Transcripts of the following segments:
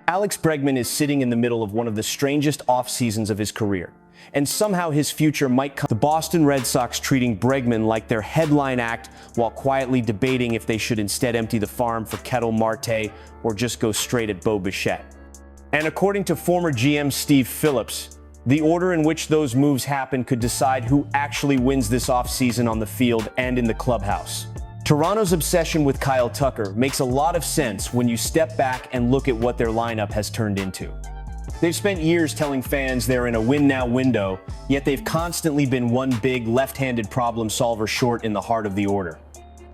Alex Bregman is sitting in the middle of one of the strangest off-seasons of his career, and somehow his future might come. The Boston Red Sox treating Bregman like their headline act while quietly debating if they should instead empty the farm for Ketel Marte or just go straight at Bo Bichette. And according to former GM Steve Phillips, the order in which those moves happen could decide who actually wins this offseason on the field and in the clubhouse. Toronto's obsession with Kyle Tucker makes a lot of sense when you step back and look at what their lineup has turned into. They've spent years telling fans they're in a win-now window, yet they've constantly been one big left-handed problem solver short in the heart of the order.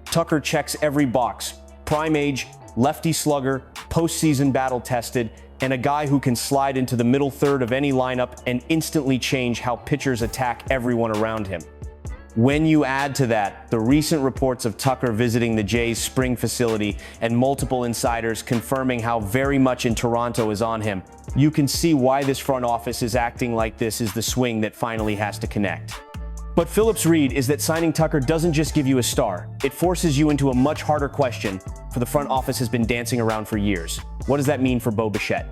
Tucker checks every box: prime age, lefty slugger, postseason battle-tested, and a guy who can slide into the middle third of any lineup and instantly change how pitchers attack everyone around him. When you add to that the recent reports of Tucker visiting the JAYS spring facility and multiple insiders confirming how very much in Toronto is on him, you can see why this front office is acting like this is the swing that finally has to connect. But Phillips' read is that signing Tucker doesn't just give you a star, it forces you into a much harder question for the front office has been dancing around for years. What does that mean for Bo Bichette?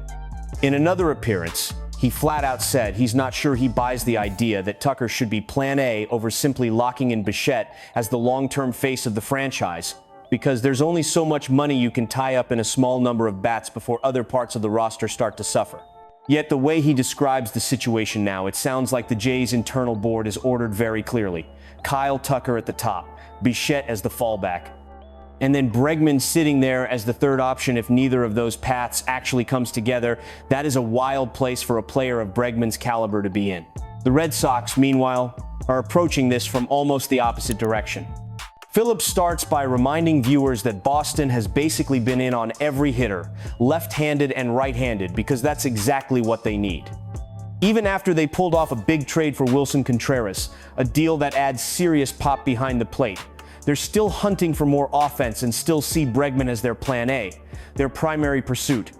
In another appearance, he flat out said he's not sure he buys the idea that Tucker should be plan A over simply locking in Bichette as the long-term face of the franchise, because there's only so much money you can tie up in a small number of bats before other parts of the roster start to suffer. Yet the way he describes the situation now, it sounds like the Jays' internal board is ordered very clearly. Kyle Tucker at the top, Bichette as the fallback, and then Bregman sitting there as the third option if neither of those paths actually comes together. That is a wild place for a player of Bregman's caliber to be in. The Red Sox, meanwhile, are approaching this from almost the opposite direction. Phillips starts by reminding viewers that Boston has basically been in on every hitter, left-handed and right-handed, because that's exactly what they need. Even after they pulled off a big trade for Willson Contreras, a deal that adds serious pop behind the plate, they're still hunting for more offense and still see Bregman as their plan A, their primary pursuit.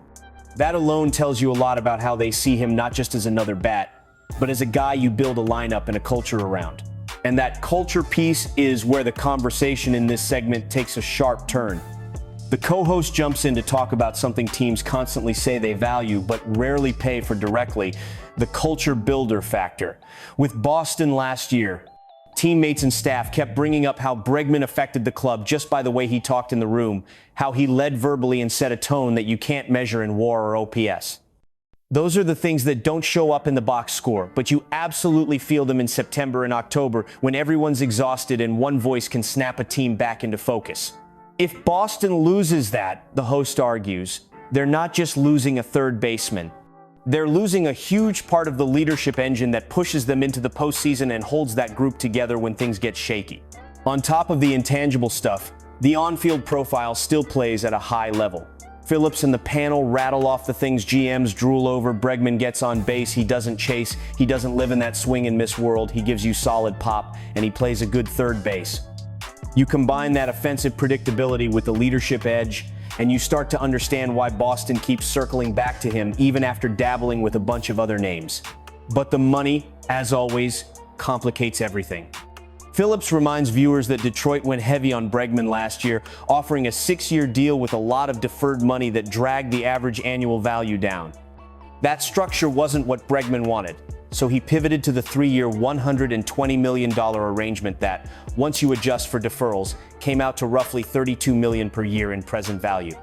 That alone tells you a lot about how they see him not just as another bat, but as a guy you build a lineup and a culture around. And that culture piece is where the conversation in this segment takes a sharp turn. The co-host jumps in to talk about something teams constantly say they value but rarely pay for directly: the culture builder factor. With Boston last year, teammates and staff kept bringing up how Bregman affected the club just by the way he talked in the room, how he led verbally and set a tone that you can't measure in WAR or OPS. Those are the things that don't show up in the box score, but you absolutely feel them in September and October when everyone's exhausted and one voice can snap a team back into focus. If Boston loses that, the host argues, they're not just losing a third baseman. They're losing a huge part of the leadership engine that pushes them into the postseason and holds that group together when things get shaky. On top of the intangible stuff, the on-field profile still plays at a high level. Phillips and the panel rattle off the things GMs drool over. Bregman gets on base, he doesn't chase, he doesn't live in that swing and miss world, he gives you solid pop, and he plays a good third base. You combine that offensive predictability with the leadership edge, and you start to understand why Boston keeps circling back to him even after dabbling with a bunch of other names. But the money, as always, complicates everything. Phillips reminds viewers that Detroit went heavy on Bregman last year, offering a 6-year deal with a lot of deferred money that dragged the average annual value down. That structure wasn't what Bregman wanted, so he pivoted to the 3-year $120 million arrangement that, once you adjust for deferrals, came out to roughly $32 million per year in present value.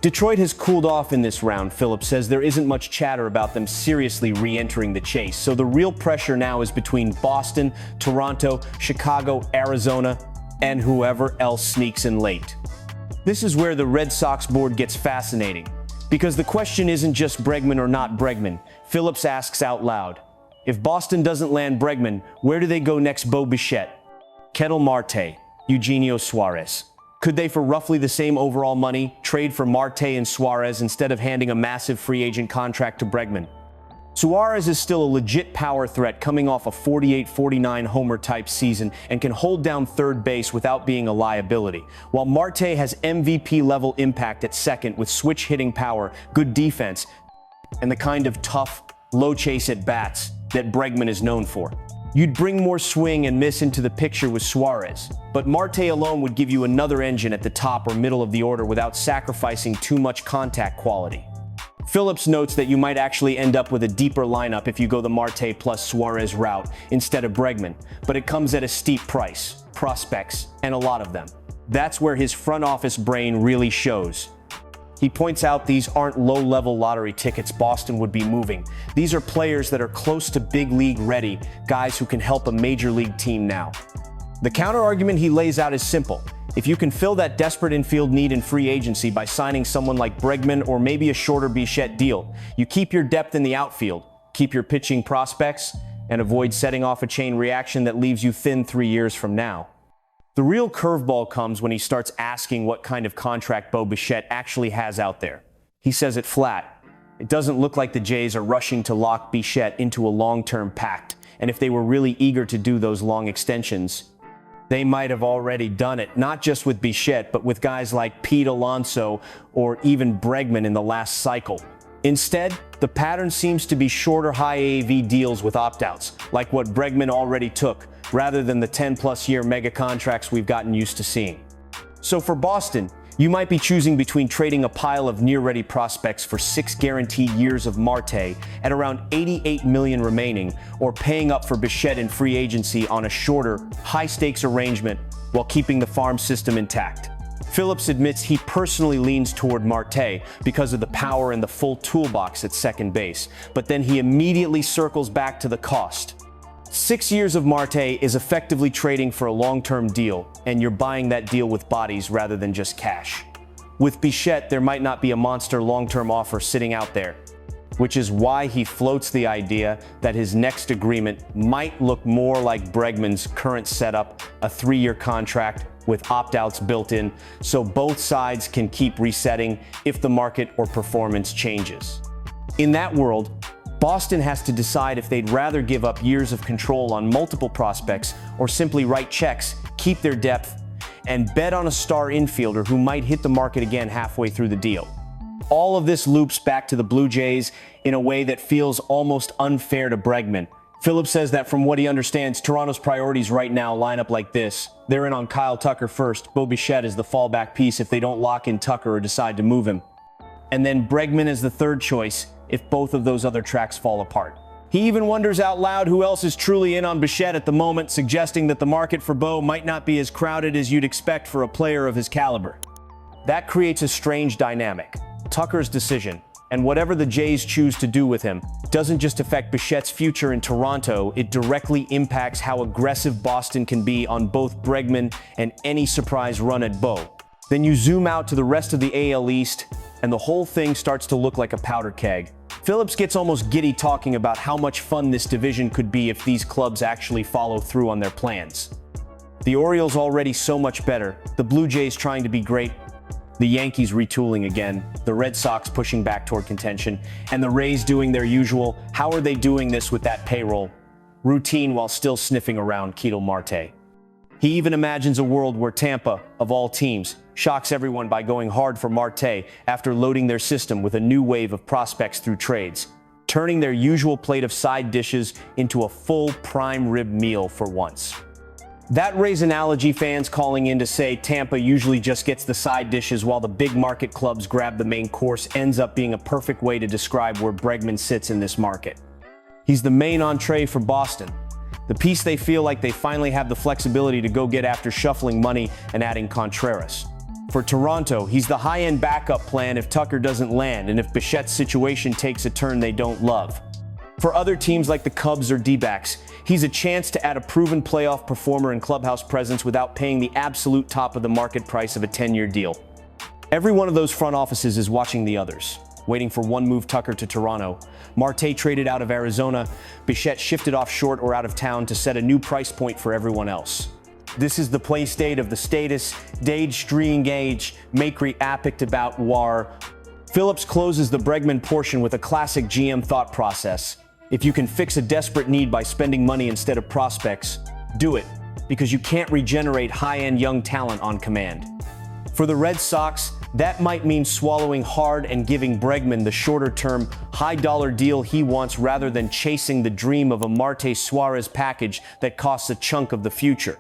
Detroit has cooled off in this round. Phillips says there isn't much chatter about them seriously re-entering the chase, so the real pressure now is between Boston, Toronto, Chicago, Arizona, and whoever else sneaks in late. This is where the Red Sox board gets fascinating, because the question isn't just Bregman or not Bregman. Phillips asks out loud, if Boston doesn't land Bregman, where do they go next? Bo Bichette, Ketel Marte, Eugenio Suarez. Could they, for roughly the same overall money, trade for Marte and Suarez instead of handing a massive free agent contract to Bregman? Suarez is still a legit power threat coming off a 48-49 homer type season and can hold down third base without being a liability, while Marte has MVP level impact at second with switch hitting power, good defense, and the kind of tough, low chase at bats that Bregman is known for. You'd bring more swing and miss into the picture with Suarez, but Marte alone would give you another engine at the top or middle of the order without sacrificing too much contact quality. Phillips notes that you might actually end up with a deeper lineup if you go the Marte plus Suarez route instead of Bregman, but it comes at a steep price, prospects, and a lot of them. That's where his front office brain really shows. He points out these aren't low-level lottery tickets Boston would be moving. These are players that are close to big league ready, guys who can help a major league team now. The counter-argument he lays out is simple. If you can fill that desperate infield need in free agency by signing someone like Bregman or maybe a shorter Bichette deal, you keep your depth in the outfield, keep your pitching prospects, and avoid setting off a chain reaction that leaves you thin 3 years from now. The real curveball comes when he starts asking what kind of contract Bo Bichette actually has out there. He says it flat. It doesn't look like the Jays are rushing to lock Bichette into a long-term pact, and if they were really eager to do those long extensions, they might have already done it, not just with Bichette, but with guys like Pete Alonso or even Bregman in the last cycle. Instead, the pattern seems to be shorter high AAV deals with opt-outs, like what Bregman already took, rather than the 10-plus year mega contracts we've gotten used to seeing. So for Boston, you might be choosing between trading a pile of near-ready prospects for 6 guaranteed years of Marte at around $88 million remaining, or paying up for Bichette in free agency on a shorter, high-stakes arrangement while keeping the farm system intact. Phillips admits he personally leans toward Marte because of the power and the full toolbox at second base, but then he immediately circles back to the cost. 6 years of Marte is effectively trading for a long-term deal, and you're buying that deal with bodies rather than just cash. With Bichette, there might not be a monster long-term offer sitting out there, which is why he floats the idea that his next agreement might look more like Bregman's current setup, a 3-year contract with opt-outs built in, so both sides can keep resetting if the market or performance changes. In that world, Boston has to decide if they'd rather give up years of control on multiple prospects or simply write checks, keep their depth, and bet on a star infielder who might hit the market again halfway through the deal. All of this loops back to the Blue Jays in a way that feels almost unfair to Bregman. Phillips says that from what he understands, Toronto's priorities right now line up like this. They're in on Kyle Tucker first. Bo Bichette is the fallback piece if they don't lock in Tucker or decide to move him. And then Bregman is the third choice if both of those other tracks fall apart. He even wonders out loud who else is truly in on Bichette at the moment, suggesting that the market for Bo might not be as crowded as you'd expect for a player of his caliber. That creates a strange dynamic. Tucker's decision, and whatever the Jays choose to do with him, doesn't just affect Bichette's future in Toronto, it directly impacts how aggressive Boston can be on both Bregman and any surprise run at Bo. Then you zoom out to the rest of the AL East, and the whole thing starts to look like a powder keg. Phillips gets almost giddy talking about how much fun this division could be if these clubs actually follow through on their plans. The Orioles already so much better, the Blue Jays trying to be great, the Yankees retooling again, the Red Sox pushing back toward contention, and the Rays doing their usual, how are they doing this with that payroll? Routine while still sniffing around Ketel Marte. He even imagines a world where Tampa, of all teams, shocks everyone by going hard for Marte after loading their system with a new wave of prospects through trades, turning their usual plate of side dishes into a full prime rib meal for once. That Rays analogy fans calling in to say Tampa usually just gets the side dishes while the big market clubs grab the main course ends up being a perfect way to describe where Bregman sits in this market. He's the main entree for Boston, the piece they feel like they finally have the flexibility to go get after shuffling money and adding Contreras. For Toronto, he's the high-end backup plan if Tucker doesn't land and if Bichette's situation takes a turn they don't love. For other teams like the Cubs or D-backs, he's a chance to add a proven playoff performer and clubhouse presence without paying the absolute top of the market price of a 10-year deal. Every one of those front offices is watching the others, waiting for one move Tucker to Toronto. Marte traded out of Arizona, Bichette shifted off short or out of town to set a new price point for everyone else. This is the play state of the status, dage string gauge, makri apict about war. Phillips closes the Bregman portion with a classic GM thought process. If you can fix a desperate need by spending money instead of prospects, do it, because you can't regenerate high-end young talent on command. For the Red Sox, that might mean swallowing hard and giving Bregman the shorter-term, high-dollar deal he wants rather than chasing the dream of a Marte Suarez package that costs a chunk of the future.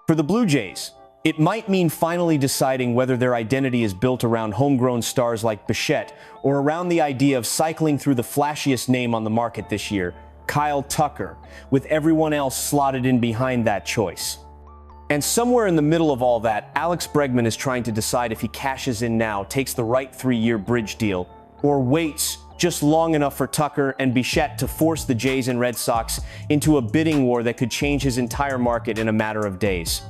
For the Blue Jays, It might mean finally deciding whether their identity is built around homegrown stars like Bichette or around the idea of cycling through the flashiest name on the market this year, Kyle Tucker, with everyone else slotted in behind that choice. And somewhere in the middle of all that, Alex Bregman is trying to decide if he cashes in now, takes the right 3-year bridge deal, or waits just long enough for Tucker and Bichette to force the Jays and Red Sox into a bidding war that could change his entire market in a matter of days.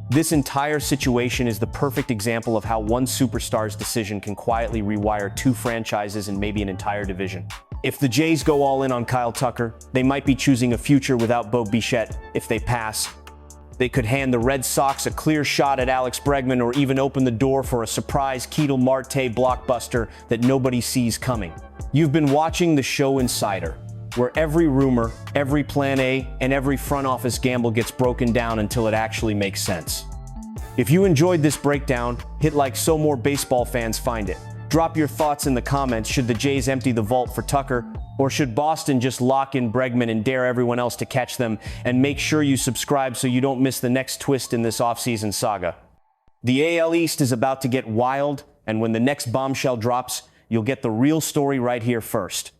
This entire situation is the perfect example of how one superstar's decision can quietly rewire 2 franchises and maybe an entire division. If the Jays go all in on Kyle Tucker, they might be choosing a future without Bo Bichette. If they pass, they could hand the Red Sox a clear shot at Alex Bregman or even open the door for a surprise Ketel Marte blockbuster that nobody sees coming. You've been watching the show Insider, where every rumor, every plan A, and every front office gamble gets broken down until it actually makes sense. If you enjoyed this breakdown, hit like so more baseball fans find it. Drop your thoughts in the comments. Should the Jays empty the vault for Tucker, or should Boston just lock in Bregman and dare everyone else to catch them? And make sure you subscribe so you don't miss the next twist in this offseason saga. The AL East is about to get wild, and when the next bombshell drops, you'll get the real story right here first.